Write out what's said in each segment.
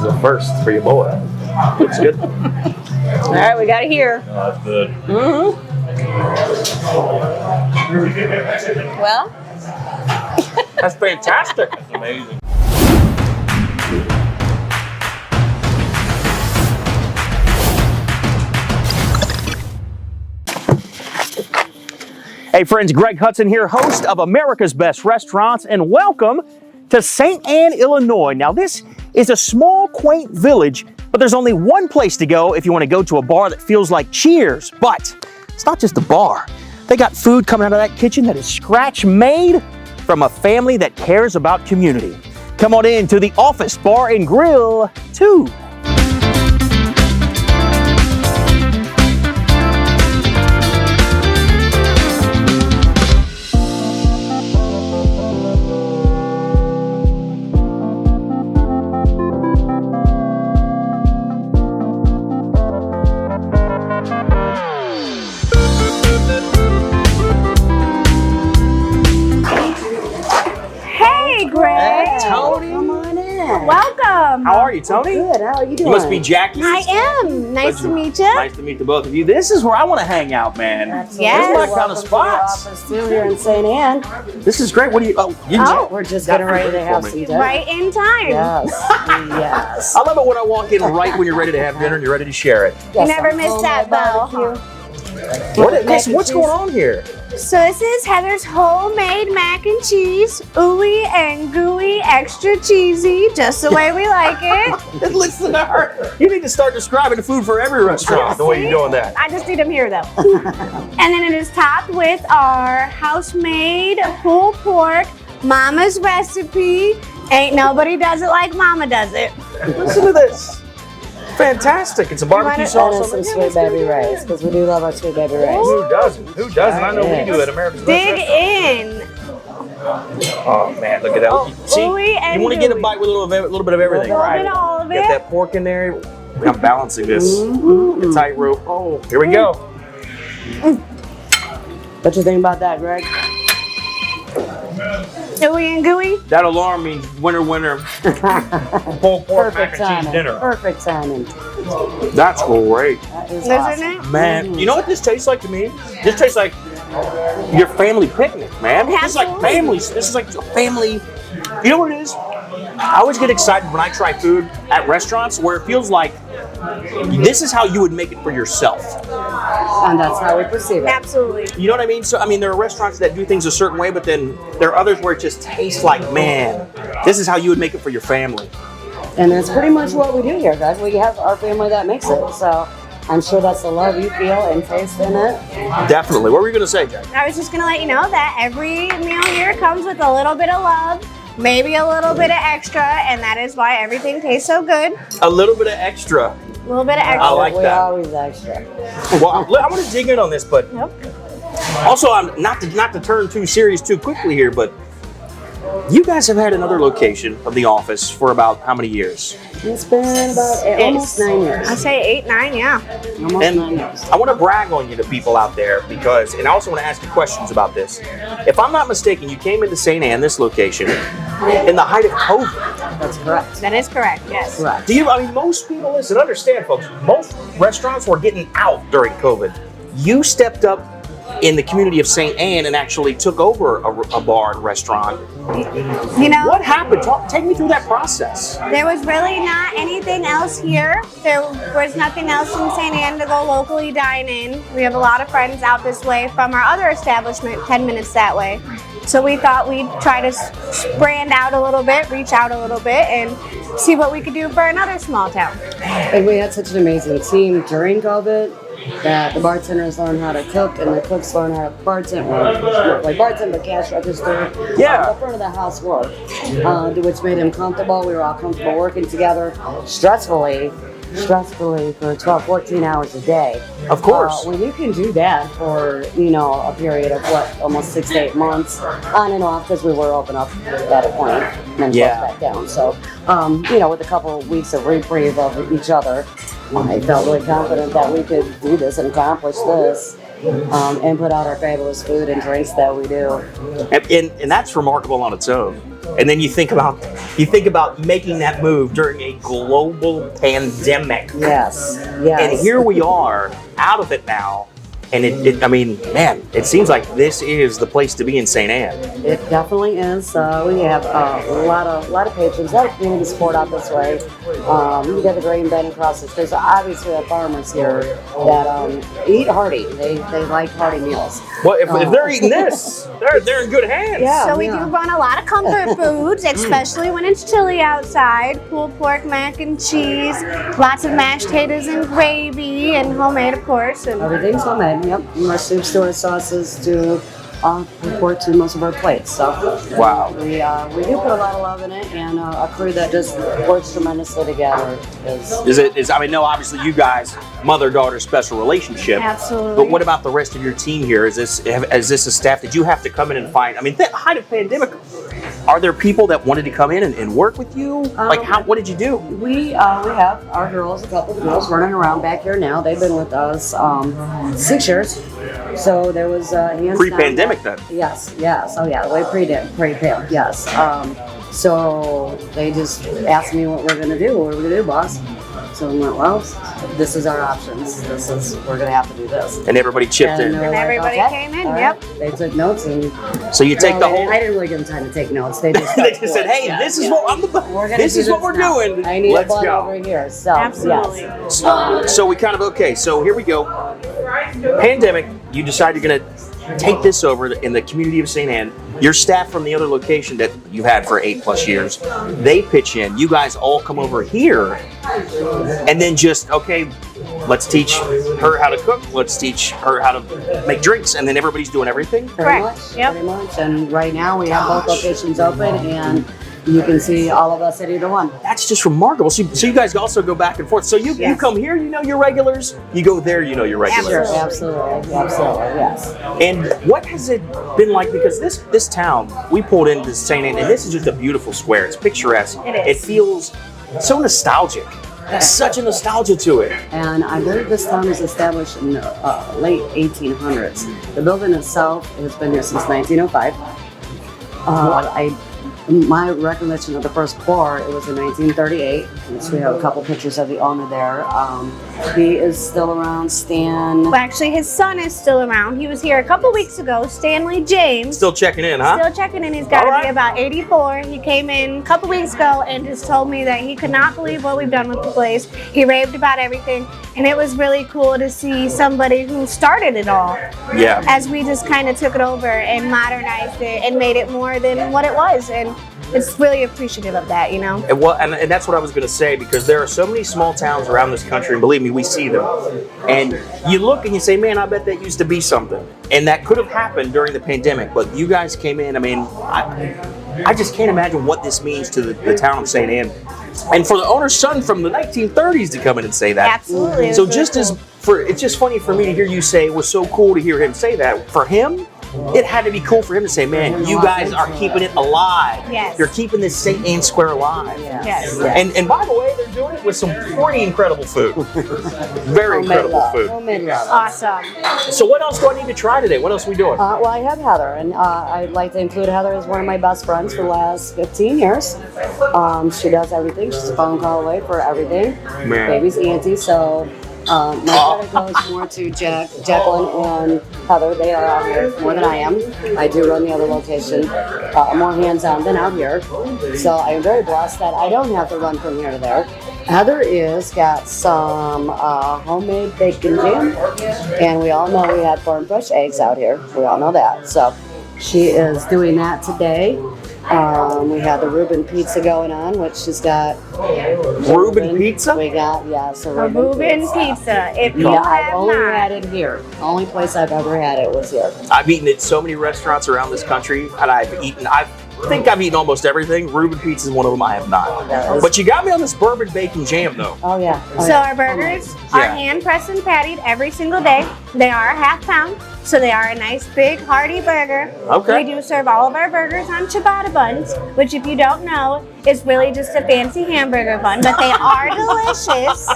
is a first for your boy. It's good. All right, we got it here. Oh, that's good. Well, That's fantastic. That's amazing. Hey friends, Greg Hudson here, host of America's Best Restaurants, and welcome to St. Anne, Illinois. Now this is a small, quaint village, but there's only one place to go if you want to go to a bar that feels like Cheers. But it's not just a bar. They got food coming out of that kitchen that is scratch made from a family that cares about community. Come on in to the Office Bar and Grill 2. welcome. How are you, Tony? Good. How are you doing? You must be Jackie. I am. Nice to meet you. Nice to meet the both of you. This is where I want to hang out, man. Absolutely. Yes. This is my kind Welcome of to spots. the office too here in St. Anne. This is great. What do you? We're just getting ready to have some dinner. Right in time. Yes. Yes. I love it when I walk in right when you're ready to have dinner and you're ready to share it. You never miss that bell. What's going on here? So this is Heather's homemade mac and cheese, ooey and gooey, extra cheesy, just the way we like it. Listen to her. You need to start describing the food for every restaurant the way you're doing that. I just need them here though. And then it is topped with our house-made pulled pork, Mama's recipe. Ain't nobody does it like Mama does it. Listen to this. Fantastic. It's a barbecue sauce. And some sweet baby rice, because we do love our sweet baby rice. Who doesn't? Who doesn't? I know we do at America's Best Dig Restaurant. in. Oh man, look at that. See, ooey and you want to get a gooey. bite with a little bit of everything, A little right? bit of all of Get it. that pork in there. I'm balancing this. The tightrope. Oh, here we go. What you think about that, Greg? Ooey and gooey. That alarm means winner, winner. Pulled pork mac and cheese dinner. Perfect timing. That's great. That is Isn't awesome. it? Man, you know what this tastes like to me? This tastes like your family picnic, man. This is like Absolutely. families. This is like a family. You know what it is? I always get excited when I try food at restaurants where it feels like this is how you would make it for yourself. And that's how we perceive it. Absolutely. You know what I mean? So, I mean, there are restaurants that do things a certain way, but then there are others where it just tastes like, man, this is how you would make it for your family. And that's pretty much what we do here, guys. We have our family that makes it. So I'm sure that's the love you feel and taste in it. Definitely. What were you going to say, Jack? I was just gonna let you know that every meal here comes with a little bit of love, maybe a little bit of extra, and that is why everything tastes so good. A little bit of extra. A little bit of extra. I like we that. always extra. Well, I want to dig in on this, but Nope. also, I'm not to turn too serious too quickly here, but you guys have had another location of the office for about how many years? It's been about almost 9 years. I say 8, 9, yeah. Almost And 9 years. I want to brag on you to people out there because, and I also want to ask you questions about this. If I'm not mistaken, you came into St. Anne, this location, in the height of COVID. That's correct. That is correct, yes. Correct. I mean, most people, listen, understand, folks, most restaurants were getting out during COVID. You stepped up in the community of St. Anne and actually took over a bar and restaurant. You know, What happened? Take me through that process. there was really not anything else here. There was nothing else in St. Anne to go locally dine in. We have a lot of friends out this way from our other establishment, 10 minutes that way. So we thought we'd try to brand out a little bit, reach out a little bit, and see what we could do for another small town. And we had such an amazing team during COVID that the bartenders learned how to cook and the cooks learned how to bartend, like bartend, the cash register, Yeah. the front of the house work, which made them comfortable. We were all comfortable working together, stressfully for 12, 14 hours a day. Of course. When you can do that for, a period of almost 6 to 8 months, on and off, because we were open up at a point and then Yeah. closed back down. So, with a couple of weeks of reprieve of each other, I felt really confident that we could do this and accomplish this and put out our fabulous food and drinks that we do. And that's remarkable on its own. And then you think about making that move during a global pandemic. Yes. And here we are out of it now. And I mean, man, it seems like this is the place to be in St. Anne. It definitely is. We have a lot of patrons, a lot of community support out this way. You got the grain bed across the street. So obviously, we have farmers here that eat hearty. They like hearty meals. Well, if they're eating this, they're in good hands. Yeah. So we do run a lot of comfort foods, especially when it's chilly outside. Pulled pork, mac and cheese, lots of mashed potatoes and gravy, and homemade, of course. And Everything's homemade. Yep. From our soups to our sauces to report to most of our plates. So Wow. we do put a lot of love in it, and a crew that just works tremendously together I mean, no, obviously you guys, mother-daughter special relationship. Absolutely. But what about the rest of your team here? Is this a staff that you have to come in and find? I mean, the height of pandemic, are there people that wanted to come in and work with you? What did you do? We have our girls, a couple of girls running around back here now. They've been with us 6 years. So there was hands Pre-pandemic down. then? Yes. Oh yeah, way pre-pandemic. Yes. So they just asked me what we're gonna do. What are we gonna do, boss? So I went, well, this is our options. We're gonna have to do this. And everybody chipped in. they're And like, everybody okay, came in, all yep. right. They took notes and So you take the whole. I didn't really give them time to take notes. They just They just said, "Hey, this is what we're gonna this do is what we're now. doing. I need Let's a bun go." over here. So Absolutely. yes. So we kind of So here we go. Pandemic. You decide you're gonna take this over in the community of St. Anne. Your staff from the other location that you've had for 8+ years, they pitch in. You guys all come over here, and then just let's teach her how to cook. Let's teach her how to make drinks, and then everybody's doing everything. Pretty Correct. much. Yep. Pretty much. And right now we have both locations open, and you can see all of us at either one. That's just remarkable. So you guys also go back and forth. So you Yes. come here, you know your regulars. You go there, you know your regulars. Sure, absolutely, yes. And what has it been like? Because this town, we pulled into St. Anne, and this is just a beautiful square. It's picturesque. It is. It feels so nostalgic. There's such a nostalgia to it. And I believe this town was established in the late 1800s. The building itself has been here since 1905. My recollection of the first pour, it was in 1938. So we have a couple pictures of the owner there. He is still around, Stan. Well, actually, his son is still around. He was here a couple weeks ago, Stanley James. Still checking in, huh? Still checking in. He's got to All right. be about 84. He came in a couple weeks ago and just told me that he could not believe what we've done with the place. He raved about everything, and it was really cool to see somebody who started it all. Yeah. As we just kind of took it over and modernized it and made it more than what it was, and it's really appreciative of that, you know. And that's what I was going to say, because there are so many small towns around this country, and believe me, we see them. And you look and you say, man, I bet that used to be something. And that could have happened during the pandemic, but you guys came in. I mean, I just can't imagine what this means to the town of St. Anne. And for the owner's son from the 1930s to come in and say that. Absolutely. So it's just funny for me to hear you say it was so cool to hear him say that. For him, it had to be cool for him to say, man, you guys are keeping it alive. Yes. You're keeping this St. Anne Square alive. Yes. And by the way, they're doing it with some pretty incredible food. Very incredible food. Homemade love. Awesome. So what else do I need to try today? What else are we doing? Well, I have Heather, and I'd like to include Heather as one of my best friends for the last 15 years. She does everything. She's a phone call away for everything. Man. Baby's auntie, so my credit goes more to Jacqueline and Heather. They are out here more than I am. I do run the other location more hands-on than out here. So I am very blessed that I don't have to run from here to there. Heather is got some homemade bacon jam, and we all know we had farm fresh eggs out here. We all know that. So she is doing that today. We had the Reuben Pizza going on, which she's got. Reuben Pizza? We got, yes, A Reuben Pizza. If you Yeah, I've have only not. had it here. The only place I've ever had it was here. I've eaten at so many restaurants around this country, and I think I've eaten almost everything. Reuben Pizza is one of them I have not. Yeah. But you got me on this bourbon bacon jam, though. Oh, yeah. Oh, So yeah. our burgers are Yeah. hand pressed and pattied every single day. They are a half pound, so they are a nice big hearty burger. Okay. We do serve all of our burgers on ciabatta buns, which if you don't know is really just a fancy hamburger bun, but they are delicious.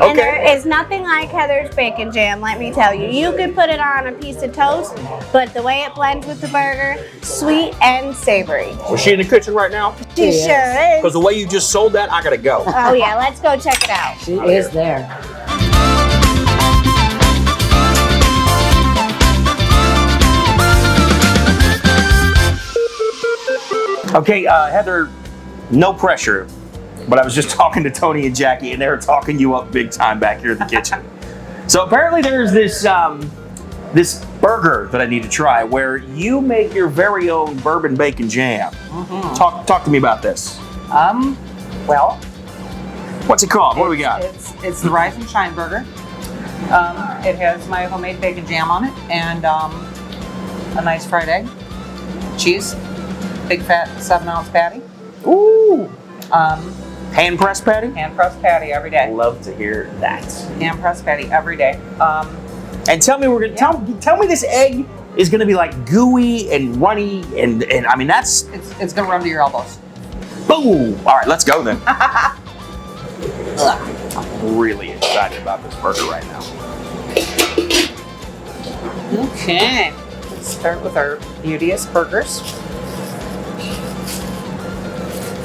And there is nothing like Heather's bacon jam, let me tell you. You could put it on a piece of toast, but the way it blends with the burger, sweet and savory. Was she in the kitchen right now? She sure is. Because the way you just sold that, I gotta go. Oh yeah, let's go check it out. She is there. Okay, Heather, no pressure, but I was just talking to Tony and Jackie, and they were talking you up big time back here in the kitchen. So apparently there's this this burger that I need to try where you make your very own bourbon bacon jam. Mm-hmm. Talk to me about this. Well, What's it called? What do we got? It's the Rise and Shine burger. It has my homemade bacon jam on it and a nice fried egg, cheese, big fat 7-ounce patty, Ooh. Hand pressed patty? hand pressed patty every day. Love to hear that. Hand pressed patty every day. And tell me tell me this egg is gonna be like gooey and runny and I mean that's It's gonna run to your elbows. boom. All right, let's go then. I'm really excited about this burger right now. Okay. Let's start with our beauteous burgers.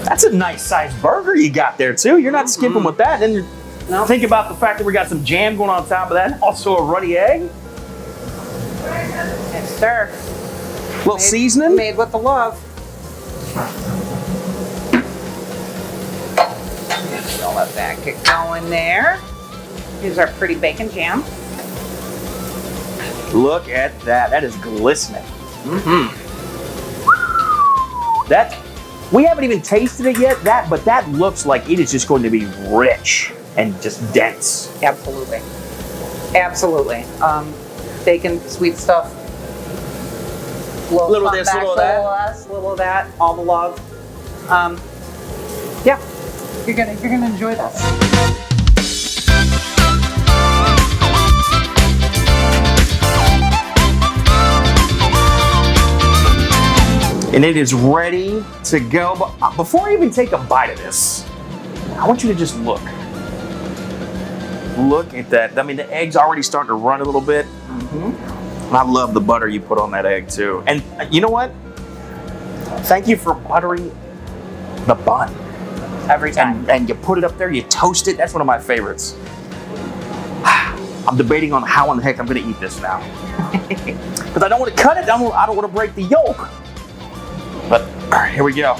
That's a nice sized burger you got there too. You're not skipping with that. Then No. think about the fact that we got some jam going on top of that, and also a runny egg, Yes, sir. a little seasoning. Made with the love. I'll let that get going there. Here's our pretty bacon jam. Look at that. That is glistening. That we haven't even tasted it yet. But that looks like it is just going to be rich and just dense. Absolutely. Absolutely. Bacon, sweet stuff. Little of this, fun little of facts, that. Little of this, little of that. All the love. Yeah. You're gonna enjoy this. And it is ready to go. But before I even take a bite of this, I want you to just look. Look at that. I mean, the egg's already starting to run a little bit. And I love the butter you put on that egg too. And you know what? Thank you for buttering the bun. Every time. And you put it up there, you toast it. That's one of my favorites. I'm debating on how in the heck I'm gonna eat this now. Because I don't want to cut it, I don't want to break the yolk. But all right, here we go.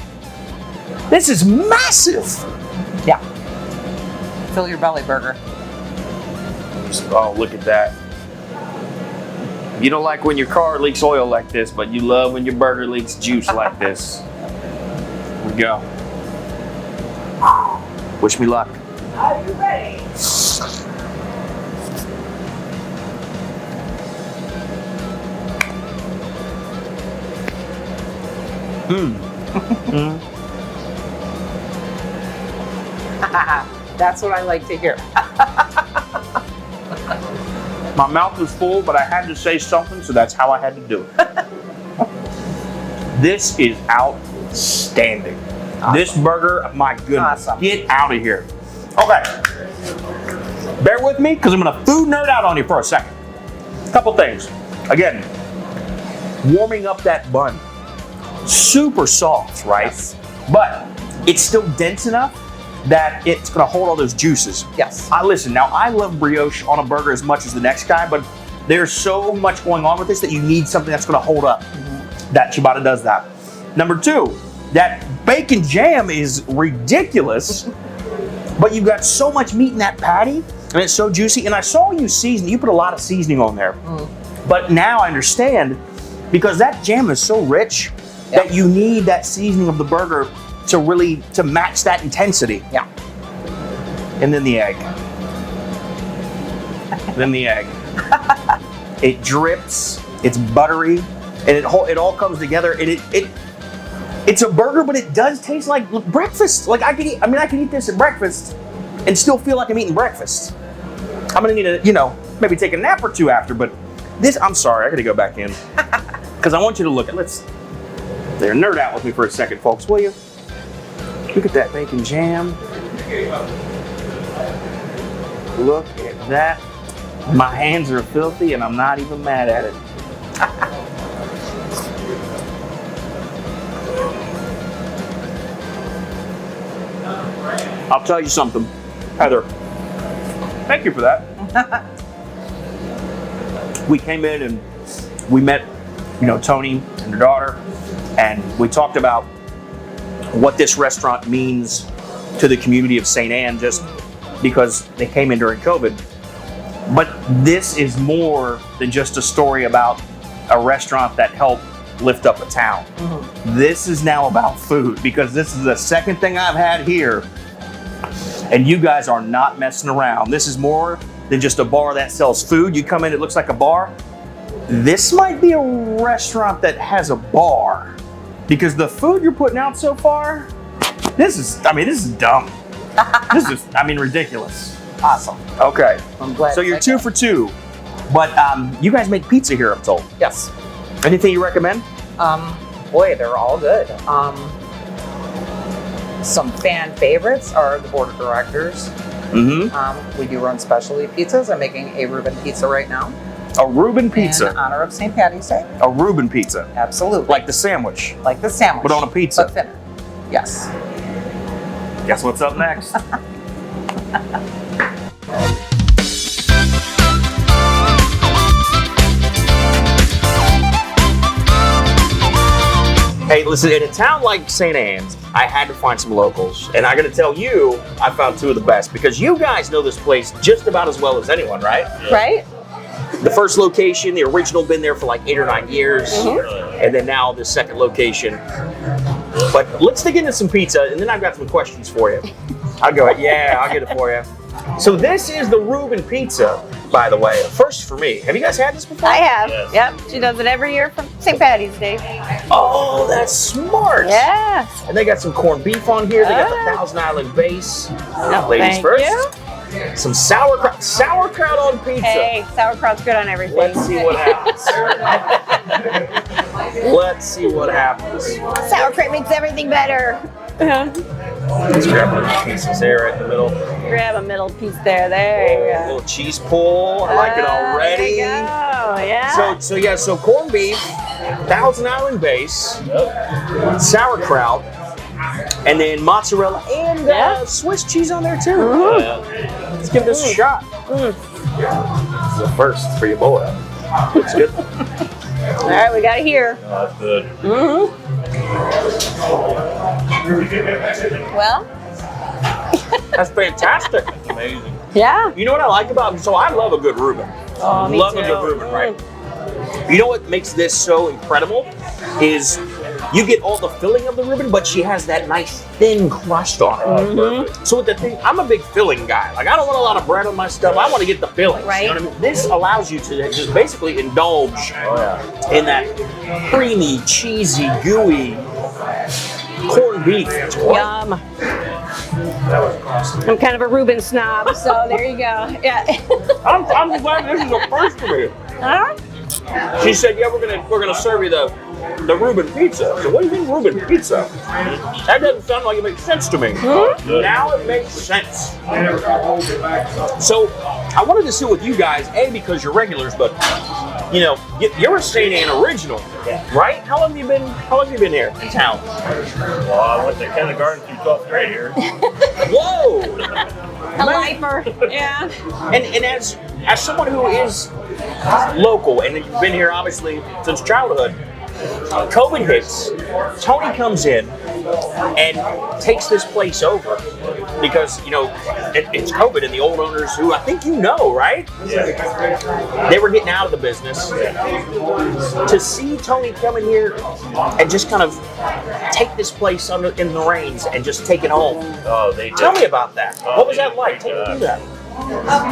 This is massive. Yeah. Fill your belly burger. Oh, look at that. You don't like when your car leaks oil like this, but you love when your burger leaks juice like this. Here we go. Wish me luck. Are you ready? That's what I like to hear. My mouth was full, but I had to say something, so that's how I had to do it. This is outstanding. Awesome. This burger, my goodness, Awesome. Get out of here. Okay, bear with me because I'm gonna food nerd out on you for a second. Couple things. Again, warming up that bun. Super soft, right? Yes. But it's still dense enough that it's gonna hold all those juices. Yes. Listen, now I love brioche on a burger as much as the next guy, but there's so much going on with this that you need something that's gonna hold up. That ciabatta does that. Number two, that bacon jam is ridiculous, but you've got so much meat in that patty, and it's so juicy. And I saw you season, you put a lot of seasoning on there. But now I understand, because that jam is so rich that you need that seasoning of the burger to match that intensity. Yeah. And then the egg. Then the egg. It drips, it's buttery, and it all comes together. And it's a burger, but it does taste like breakfast. Like I could eat this at breakfast and still feel like I'm eating breakfast. I'm gonna need to, maybe take a nap or two after, but I'm sorry, I gotta go back in. Because I want you to look at, nerd out with me for a second, folks, will you? Look at that bacon jam. Look at that. My hands are filthy and I'm not even mad at it. I'll tell you something, Heather. Thank you for that. We came in and we met, Tony and her daughter, and we talked about what this restaurant means to the community of St. Anne, just because they came in during COVID. But this is more than just a story about a restaurant that helped lift up a town. Mm-hmm. This is now about food, because this is the second thing I've had here. And you guys are not messing around. This is more than just a bar that sells food. You come in, it looks like a bar. This might be a restaurant that has a bar, because the food you're putting out so far, this is dumb. This is, ridiculous. Awesome. Okay. I'm glad. So you're 2 for 2, but you guys make pizza here, I'm told. Yes. Anything you recommend? Boy, they're all good. Some fan favorites are the board of directors. Mm-hmm. We do run specialty pizzas. I'm making a Reuben Pizza right now. A Reuben Pizza. In honor of St. Patty's Day. A Reuben Pizza. Absolutely. Like the sandwich. Like the sandwich. But on a pizza. But thinner. Yes. Guess what's up next? Hey, listen, in a town like St. Anne's, I had to find some locals. And I gotta tell you, I found 2 of the best, because you guys know this place just about as well as anyone, right? Right? The first location, the original, been there for like 8 or 9 years. Mm-hmm. And then now the second location. But let's dig into some pizza, and then I've got some questions for you. I'll go ahead. Yeah, I'll get it for you. So this is the Reuben Pizza, by the way. First for me. Have you guys had this before? I have. Yes. Yep. She does it every year for St. Patty's Day. Oh, that's smart. Yeah. And they got some corned beef on here. They got the Thousand Island base. Ladies thank first. you. Some sauerkraut on pizza. Hey, sauerkraut's good on everything. Let's see what happens. Let's see what happens. Sauerkraut makes everything better. Let's grab one of the pieces there right in the middle. Grab a middle piece there. There you A go. little cheese pull. I like it already. There you go. Yeah. So corned beef, Thousand Island base, sauerkraut, and then mozzarella and Swiss cheese on there too. Yeah. Let's give this a shot. This is a first for your boy. Looks good. All right, we got it here. Oh, that's good. Well, That's fantastic. Amazing. yeah. You know what I like about it? So I love a good Reuben. Oh, me love too. a good Reuben, right? You know what makes this so incredible is you get all the filling of the Reuben, but she has that nice thin crust on it. Perfect. So with the thing, I'm a big filling guy. Like I don't want a lot of bread on my stuff. I want to get the fillings. Right. You know what I mean? This allows you to just basically indulge in that creamy, cheesy, gooey corned beef. It's great. Yum. I'm kind of a Reuben snob, so there you go. Yeah. I'm glad this is a first for me. Huh? She said, "Yeah, we're gonna serve you the Reuben Pizza." So what do you mean Reuben Pizza? That doesn't sound like it makes sense to me. Now it makes sense. So I wanted to sit with you guys, A, because you're regulars, but you know, you're a St. Anne original, right? How long have you been here in town? Well, I went to kindergarten through 12th grade here. Whoa! A lifer. Yeah. And as someone who is local and you've been here obviously since childhood, COVID hits, Tony comes in and takes this place over because, you know, it's COVID and the old owners who I think you know, right? They were getting out of the business. To see Tony come in here and just kind of take this place in the reins and just take it home. Oh, they did. Tell me about that. Oh, What was they that like? did Take me a through good that.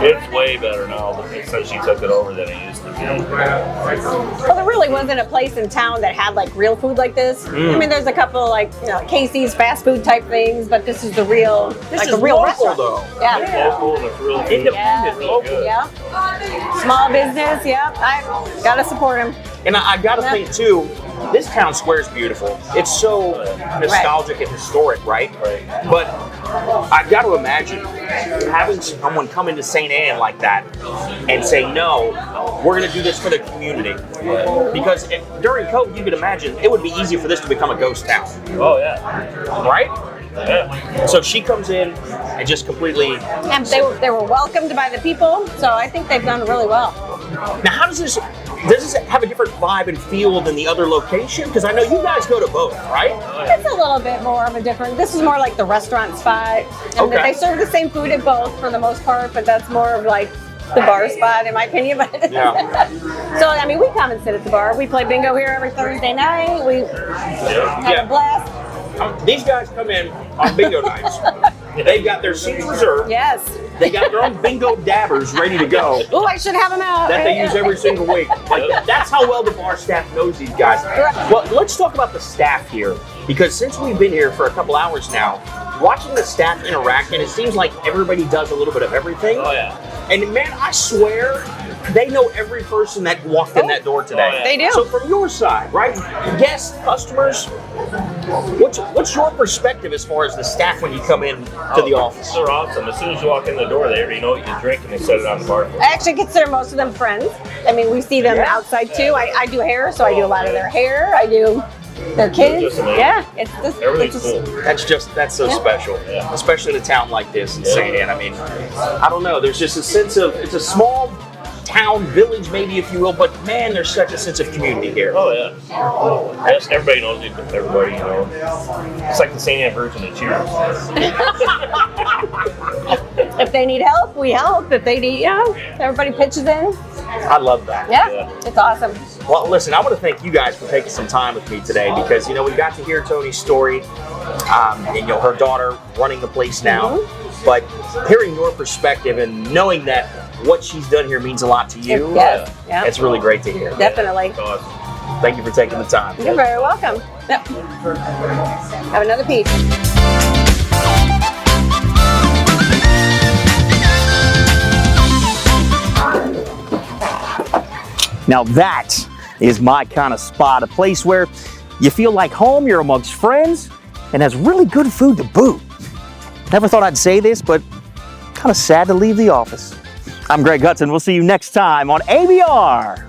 It's way better now since she took it over than it used to be. Well, there really wasn't a place in town that had like real food like this. I mean, there's a couple like Casey's fast food type things, but this is the real, This like is a real local, restaurant. though. Yeah. Local and it's real food. Independent, Really local. good. Yeah. Small business. Yeah. I gotta support him. And I gotta think too, this town square is beautiful. It's so nostalgic and historic, right? Right. But I've got to imagine having someone come into St. Anne like that and say, no, we're going to do this for the community. Because during COVID, you could imagine it would be easy for this to become a ghost town. Oh, yeah. Right? Yeah. So she comes in and just completely... And they were welcomed by the people, so I think they've done really well. Now, how does this have a different vibe and feel than the other location? Because I know you guys go to both, right? It's a little bit more of a different, this is more like the restaurant spot. And Okay. they serve the same food at both for the most part, but that's more of like the bar spot in my opinion. But Yeah. So, I mean, we come and sit at the bar. We play bingo here every Thursday night. We have a blast. These guys come in on bingo nights. They've got their seats reserved. Yes. They got their own bingo dabbers ready to go Oh, I should have them out. that they use every single week. Like, that's how well the bar staff knows these guys. Well, let's talk about the staff here, because since we've been here for a couple hours now, watching the staff interact, and it seems like everybody does a little bit of everything. Oh, yeah. And man, I swear, they know every person that walked in that door today. Oh, yeah. They do. So from your side, right, guests, customers, what's your perspective as far as the staff when you come in to the office? They're awesome. As soon as you walk in the door, they already know what you drink and they set it on the bar. I actually consider most of them friends. I mean, we see them outside too. I do hair, so I do a lot of their hair. I do their kids. just amazing. Yeah, it's just Everything's cool. That's so special, Yeah. especially in a town like this in St. Anne. I mean, I don't know. There's just a sense of, it's a small town, village maybe, if you will, but man, there's such a sense of community here. Oh, yeah. Yes, everybody knows everybody, you know. It's like the St. Anne version of Cheers. If they need help, we help. If they need, everybody pitches in. I love that. Yeah, it's awesome. Well, listen, I want to thank you guys for taking some time with me today, because, you know, we got to hear Tony's story, and, you know, her daughter running the place now, but hearing your perspective and knowing that what she's done here means a lot to you, Yes, yeah. it's really great to hear. Definitely. It's awesome. Thank you for taking the time. You're very welcome. Yep. Have another piece. Now that is my kind of spot, a place where you feel like home, you're amongst friends, and has really good food to boot. Never thought I'd say this, but kind of sad to leave the office. I'm Greg Hudson. We'll see you next time on ABR.